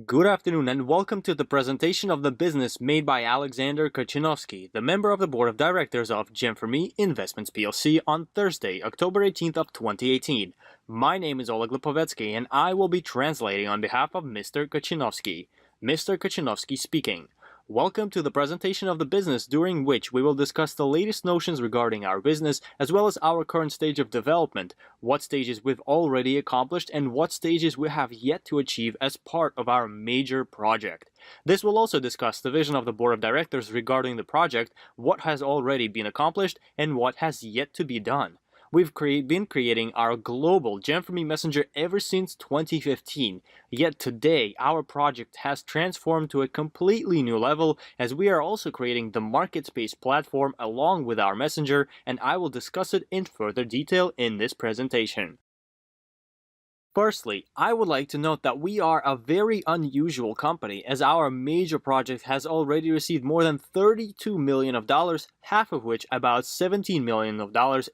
Good afternoon and welcome to the presentation of the business made by Alexander Kachinovsky, the member of the board of directors of Gem4me Investments PLC on Thursday, October 18th of 2018. My name is Oleg Lipovetsky and I will be translating on behalf of Mr. Kachinovsky. Mr. Kachinovsky speaking. Welcome to the presentation of the business, during which we will discuss the latest notions regarding our business as well as our current stage of development, what stages we've already accomplished, and what stages we have yet to achieve as part of our major project. This will also discuss the vision of the board of directors regarding the project, what has already been accomplished, and what has yet to be done. We've been creating our global Gem4me messenger ever since 2015, yet today our project has transformed to a completely new level as we are also creating the market space platform along with our messenger, and I will discuss it in further detail in this presentation. Firstly, I would like to note that we are a very unusual company as our major project has already received more than $32 million, half of which, about $17 million,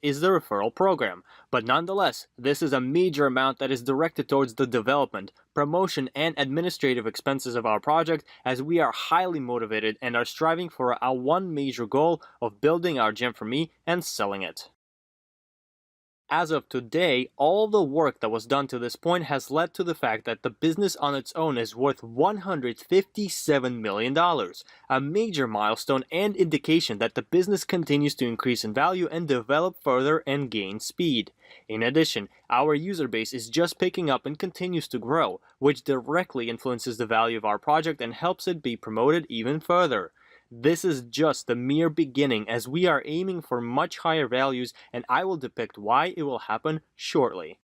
is the referral program. But nonetheless, this is a major amount that is directed towards the development, promotion, and administrative expenses of our project, as we are highly motivated and are striving for our one major goal of building our Gem4me and selling it. As of today, all the work that was done to this point has led to the fact that the business on its own is worth $157 million, a major milestone and indication that the business continues to increase in value and develop further and gain speed. In addition, our user base is just picking up and continues to grow, which directly influences the value of our project and helps it be promoted even further. This is just the mere beginning as we are aiming for much higher values, and I will depict why it will happen shortly.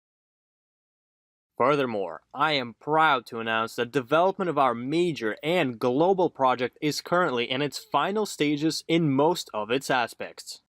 Furthermore, I am proud to announce that development of our major and global project is currently in its final stages in most of its aspects.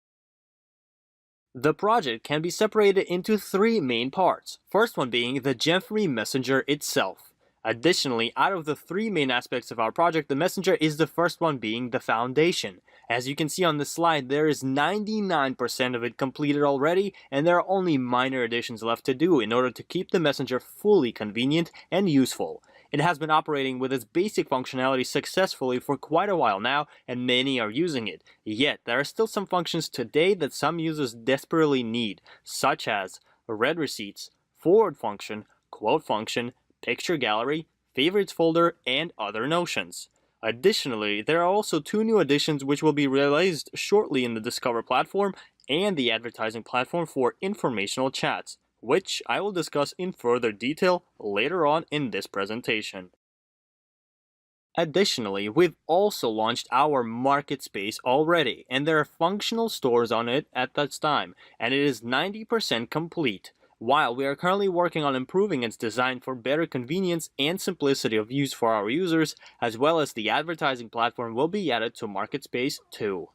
The project can be separated into three main parts, first one being the Gem4me messenger itself. Additionally, out of the three main aspects of our project, the messenger is the first one being the foundation. As you can see on this slide, there is 99% of it completed already, and there are only minor additions left to do in order to keep the messenger fully convenient and useful. It has been operating with its basic functionality successfully for quite a while now, and many are using it. Yet, there are still some functions today that some users desperately need, such as read receipts, forward function, quote function, picture gallery, favorites folder, and other notions. Additionally, there are also two new additions which will be released shortly in the Discover platform and the advertising platform for informational chats, which I will discuss in further detail later on in this presentation. Additionally, we've also launched our market space already, and there are functional stores on it at this time, and it is 90% complete. While we are currently working on improving its design for better convenience and simplicity of use for our users, as well as the advertising platform will be added to MarketSpace too.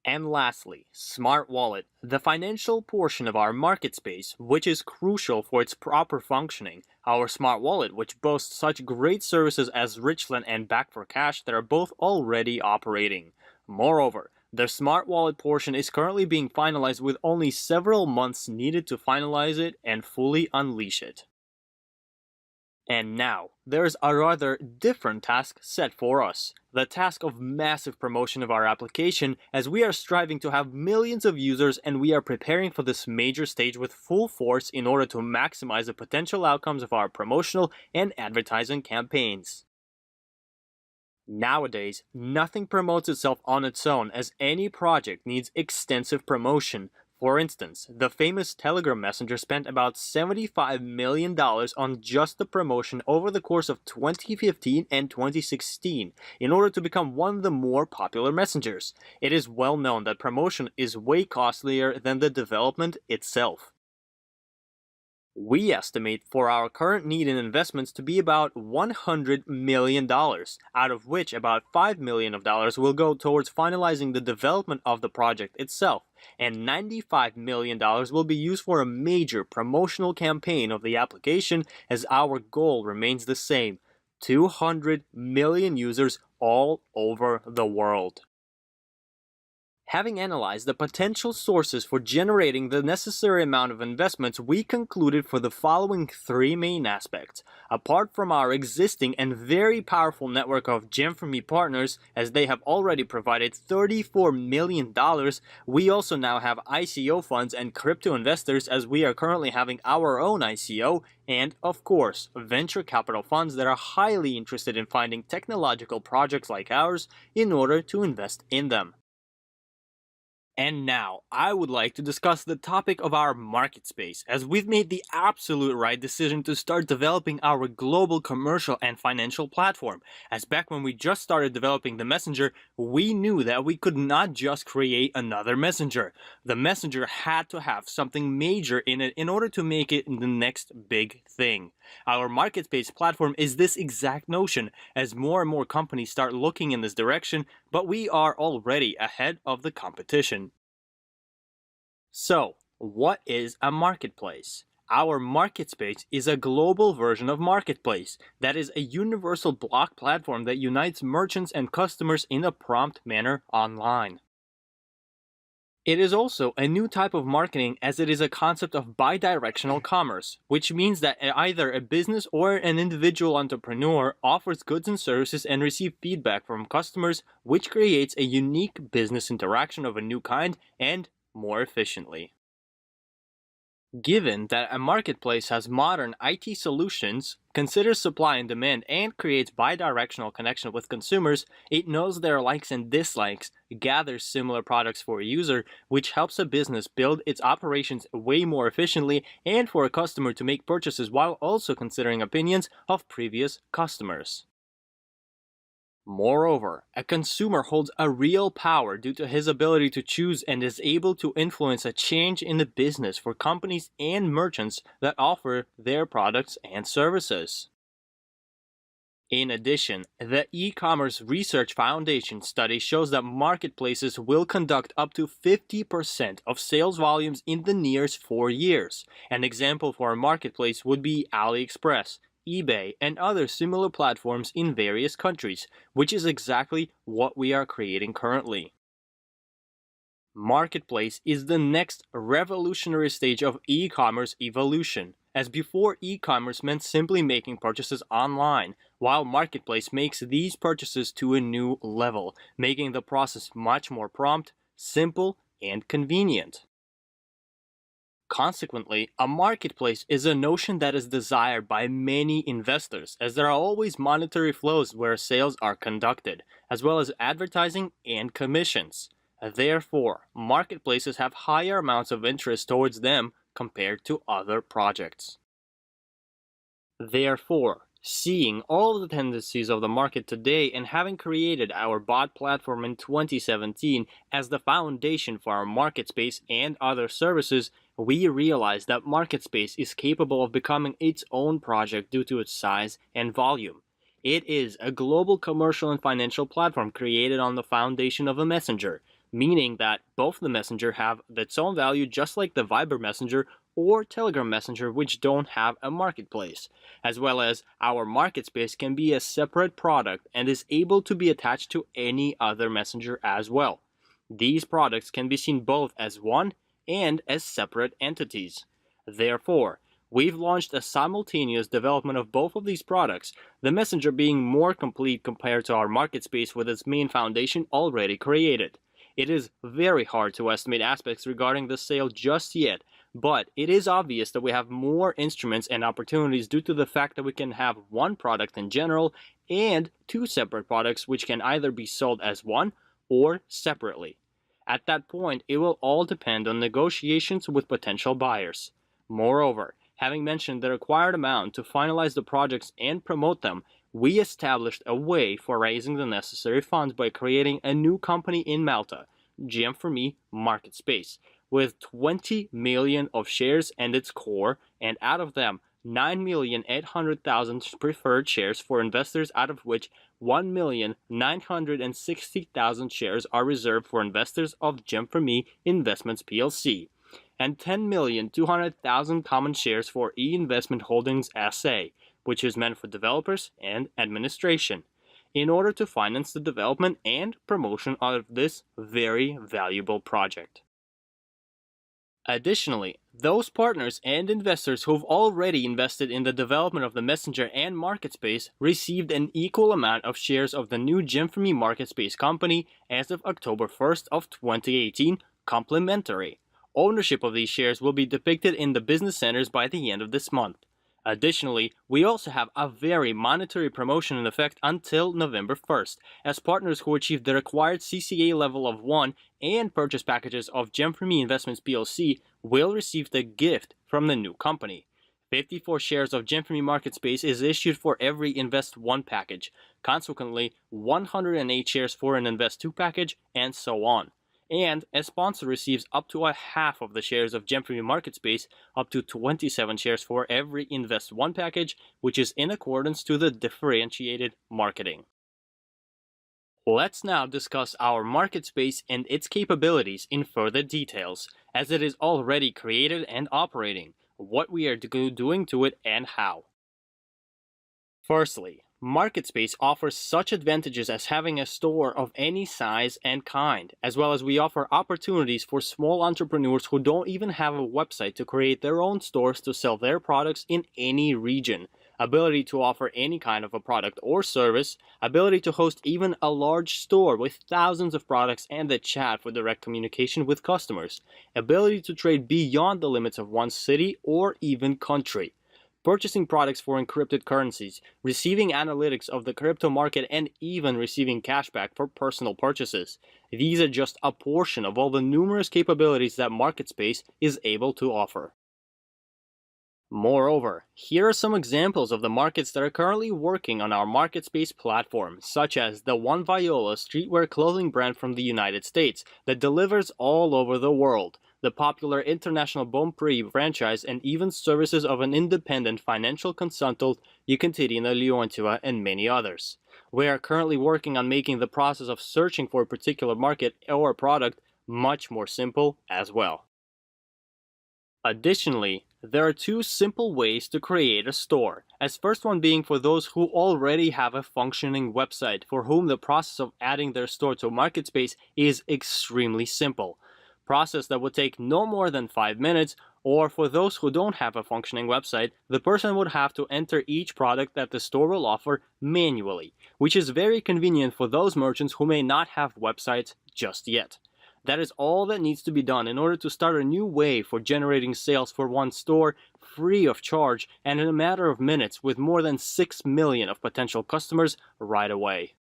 And lastly, Smart Wallet, the financial portion of our market space, which is crucial for its proper functioning. Our Smart Wallet, which boasts such great services as Richland and Back for Cash that are both already operating. Moreover, the Smart Wallet portion is currently being finalized with only several months needed to finalize it and fully unleash it. And now, there's a rather different task set for us. The task of massive promotion of our application, as we are striving to have millions of users and we are preparing for this major stage with full force in order to maximize the potential outcomes of our promotional and advertising campaigns. Nowadays, nothing promotes itself on its own as any project needs extensive promotion. For instance, the famous Telegram Messenger spent about $75 million on just the promotion over the course of 2015 and 2016 in order to become one of the more popular messengers. It is well known that promotion is way costlier than the development itself. We estimate for our current need in investments to be about $100 million, out of which about $5 million will go towards finalizing the development of the project itself, and $95 million will be used for a major promotional campaign of the application, as our goal remains the same: 200 million users all over the world. Having analyzed the potential sources for generating the necessary amount of investments, we concluded for the following three main aspects. Apart from our existing and very powerful network of Gem4me partners, as they have already provided $34 million, we also now have ICO funds and crypto investors, as we are currently having our own ICO, and, of course, venture capital funds that are highly interested in finding technological projects like ours in order to invest in them. And now, I would like to discuss the topic of our market space, as we've made the absolute right decision to start developing our global commercial and financial platform, as back when we just started developing the Messenger, we knew that we could not just create another Messenger. The Messenger had to have something major in it in order to make it the next big thing. Our market space platform is this exact notion, as more and more companies start looking in this direction, but we are already ahead of the competition. So, what is a marketplace? Our market space is a global version of marketplace that is a universal block platform that unites merchants and customers in a prompt manner online. It is also a new type of marketing, as it is a concept of bidirectional commerce, which means that either a business or an individual entrepreneur offers goods and services and receives feedback from customers, which creates a unique business interaction of a new kind and more efficiently. Given that a marketplace has modern IT solutions, considers supply and demand, and creates bidirectional connection with consumers, it knows their likes and dislikes, gathers similar products for a user, which helps a business build its operations way more efficiently, and for a customer to make purchases while also considering opinions of previous customers. Moreover, a consumer holds a real power due to his ability to choose and is able to influence a change in the business for companies and merchants that offer their products and services. In addition, the E-commerce Research Foundation study shows that marketplaces will conduct up to 50% of sales volumes in the nearest 4 years. An example for a marketplace would be AliExpress, eBay, and other similar platforms in various countries, which is exactly what we are creating currently. Marketplace is the next revolutionary stage of e-commerce evolution, as before e-commerce meant simply making purchases online, while marketplace makes these purchases to a new level, making the process much more prompt, simple, and convenient. Consequently, a marketplace is a notion that is desired by many investors, as there are always monetary flows where sales are conducted, as well as advertising and commissions. Therefore, marketplaces have higher amounts of interest towards them compared to other projects. Therefore, seeing all the tendencies of the market today and having created our bot platform in 2017 as the foundation for our market space and other services, we realized that market space is capable of becoming its own project due to its size and volume. It is a global commercial and financial platform created on the foundation of a messenger, meaning that both the messenger have its own value, just like the Viber messenger or Telegram messenger, which don't have a marketplace, as well as our market space can be a separate product and is able to be attached to any other messenger as well. These products can be seen both as one and as separate entities. Therefore, we've launched a simultaneous development of both of these products, the messenger being more complete compared to our market space with its main foundation already created. It is very hard to estimate aspects regarding the sale just yet, but it is obvious that we have more instruments and opportunities due to the fact that we can have one product in general and two separate products which can either be sold as one or separately. At that point, it will all depend on negotiations with potential buyers. Moreover, having mentioned the required amount to finalize the projects and promote them, we established a way for raising the necessary funds by creating a new company in Malta, Gem4me Market Space, with 20 million of shares and its core, and out of them 9,800,000 preferred shares for investors, out of which 1,960,000 shares are reserved for investors of Gem4me Investments plc, and 10,200,000 common shares for E-Investment Holdings SA, which is meant for developers and administration. in order to finance the development and promotion of this very valuable project. Additionally, those partners and investors who've already invested in the development of the Messenger and MarketSpace received an equal amount of shares of the new Gem4me MarketSpace company as of October 1st of 2018, complimentary. Ownership of these shares will be depicted in the business centers by the end of this month. Additionally, we also have a very monetary promotion in effect until November 1st, as partners who achieve the required CCA level of 1 and purchase packages of Gem4me Investments PLC will receive the gift from the new company. 54 shares of Gem4me MarketSpace is issued for every Invest 1 package, consequently 108 shares for an Invest 2 package, and so on. And a sponsor receives up to a half of the shares of Gem4me MarketSpace, up to 27 shares for every Invest 1 package, which is in accordance to the differentiated marketing. Let's now discuss our MarketSpace and its capabilities in further details, as it is already created and operating, what we are doing to it and how. Firstly, MarketSpace offers such advantages as having a store of any size and kind, as well as we offer opportunities for small entrepreneurs who don't even have a website to create their own stores to sell their products in any region, ability to offer any kind of a product or service, ability to host even a large store with thousands of products and the chat for direct communication with customers, ability to trade beyond the limits of one city or even country, purchasing products for encrypted currencies, receiving analytics of the crypto market, and even receiving cashback for personal purchases. These are just a portion of all the numerous capabilities that MarketSpace is able to offer. Moreover, here are some examples of the markets that are currently working on our MarketSpace platform, such as the One Viola streetwear clothing brand from the United States that delivers all over the world, the popular international Bonprix franchise, and even services of an independent financial consultant, Ekaterina Leontьeva, and many others. We are currently working on making the process of searching for a particular market or product much more simple as well. Additionally, there are two simple ways to create a store, as first one being for those who already have a functioning website, for whom the process of adding their store to MarketSpace is extremely simple. Process that would take no more than 5 minutes, or for those who don't have a functioning website, the person would have to enter each product that the store will offer manually, which is very convenient for those merchants who may not have websites just yet. That is all that needs to be done in order to start a new way for generating sales for one store free of charge and in a matter of minutes with more than 6 million of potential customers right away.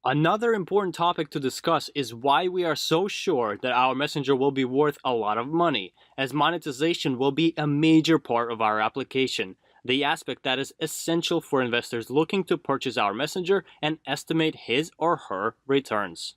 Another important topic to discuss is why we are so sure that our messenger will be worth a lot of money, as monetization will be a major part of our application, the aspect that is essential for investors looking to purchase our messenger and estimate his or her returns.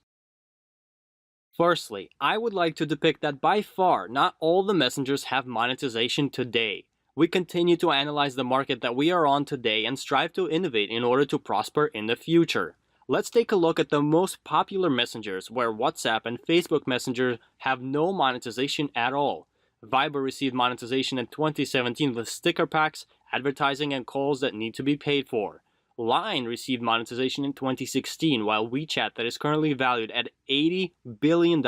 Firstly, I would like to depict that by far not all the messengers have monetization today. We continue to analyze the market that we are on today and strive to innovate in order to prosper in the future. Let's take a look at the most popular messengers, where WhatsApp and Facebook Messenger have no monetization at all. Viber received monetization in 2017 with sticker packs, advertising, and calls that need to be paid for. Line received monetization in 2016, while WeChat, that is currently valued at $80 billion,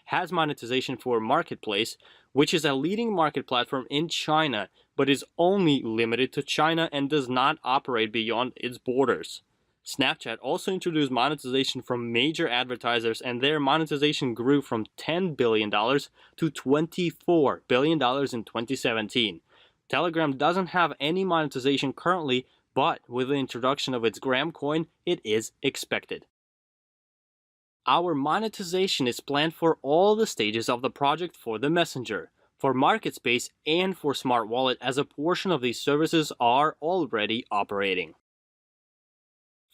has monetization for Marketplace, which is a leading market platform in China, but is only limited to China and does not operate beyond its borders. Snapchat also introduced monetization from major advertisers, and their monetization grew from $10 billion to $24 billion in 2017. Telegram doesn't have any monetization currently, but with the introduction of its Gram coin, it is expected. Our monetization is planned for all the stages of the project for the Messenger, for MarketSpace, and for Smart Wallet, as a portion of these services are already operating.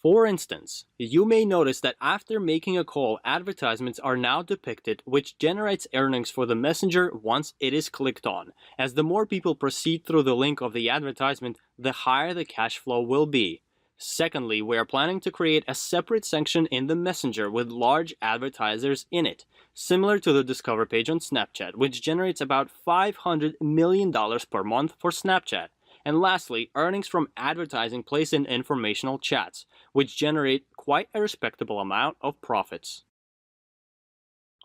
For instance, you may notice that after making a call, advertisements are now depicted, which generates earnings for the messenger once it is clicked on, as the more people proceed through the link of the advertisement, the higher the cash flow will be. Secondly, we are planning to create a separate section in the messenger with large advertisers in it, similar to the Discover page on Snapchat, which generates about $500 million per month for Snapchat, And lastly, earnings from advertising placed in informational chats, which generate quite a respectable amount of profits.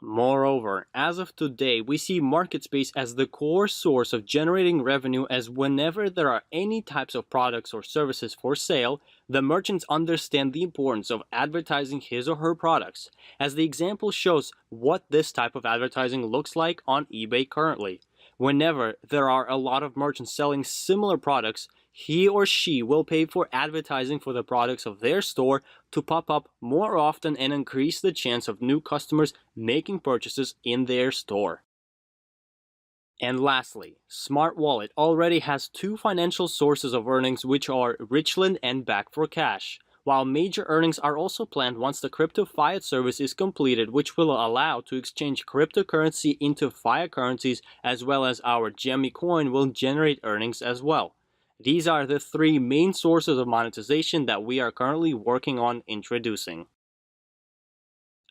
Moreover, as of today, we see market space as the core source of generating revenue, as whenever there are any types of products or services for sale, the merchants understand the importance of advertising his or her products, as the example shows what this type of advertising looks like on eBay currently. Whenever there are a lot of merchants selling similar products, he or she will pay for advertising for the products of their store to pop up more often and increase the chance of new customers making purchases in their store. And lastly, Smart Wallet already has two financial sources of earnings, which are Richland and Back for Cash, while major earnings are also planned once the crypto fiat service is completed, which will allow to exchange cryptocurrency into fiat currencies, as well as our Gem4me coin will generate earnings as well. These are the three main sources of monetization that we are currently working on introducing.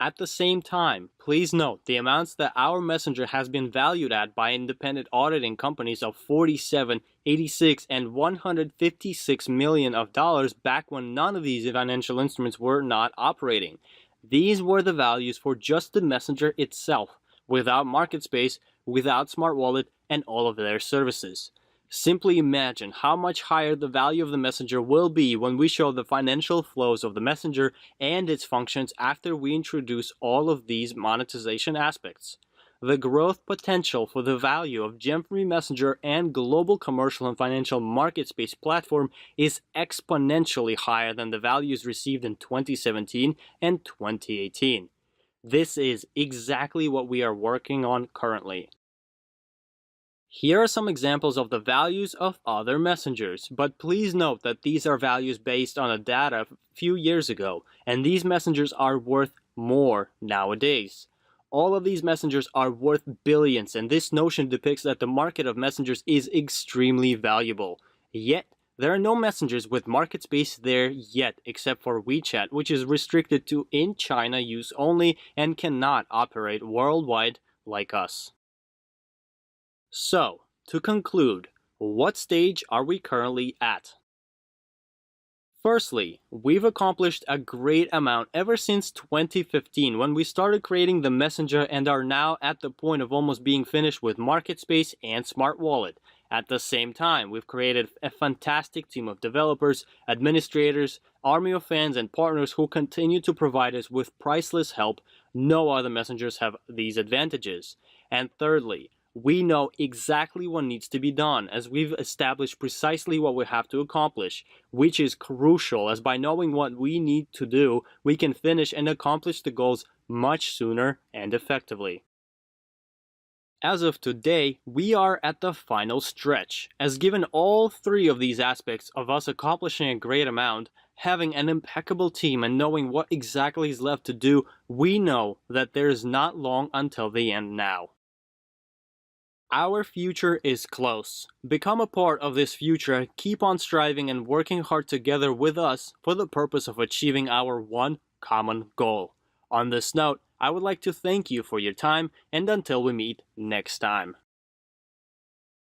At the same time, please note the amounts that our messenger has been valued at by independent auditing companies of 47, 86, and 156 million of dollars back when none of these financial instruments were not operating. These were the values for just the messenger itself, without market space, without Smart Wallet, and all of their services. Simply imagine how much higher the value of the messenger will be when we show the financial flows of the messenger and its functions after we introduce all of these monetization aspects. The growth potential for the value of Gem4me Messenger and global commercial and financial market space platform is exponentially higher than the values received in 2017 and 2018. This is exactly what we are working on currently. Here are some examples of the values of other messengers, but please note that these are values based on a data a few years ago, and these messengers are worth more nowadays. All of these messengers are worth billions, and this notion depicts that the market of messengers is extremely valuable. Yet, there are no messengers with market space there yet, except for WeChat, which is restricted to in China use only and cannot operate worldwide like us. So, to conclude, what stage are we currently at? Firstly, we've accomplished a great amount ever since 2015 when we started creating the messenger and are now at the point of almost being finished with market space and Smart Wallet. At the same time, we've created a fantastic team of developers, administrators, army of fans, and partners who continue to provide us with priceless help. No other messengers have these advantages. And thirdly, we know exactly what needs to be done, as we've established precisely what we have to accomplish, which is crucial, as by knowing what we need to do, we can finish and accomplish the goals much sooner and effectively. As of today, we are at the final stretch, as given all three of these aspects of us accomplishing a great amount, having an impeccable team and knowing what exactly is left to do, we know that there is not long until the end now. Our future is close. Become a part of this future, keep on striving and working hard together with us for the purpose of achieving our one common goal. On this note, I would like to thank you for your time, and until we meet next time.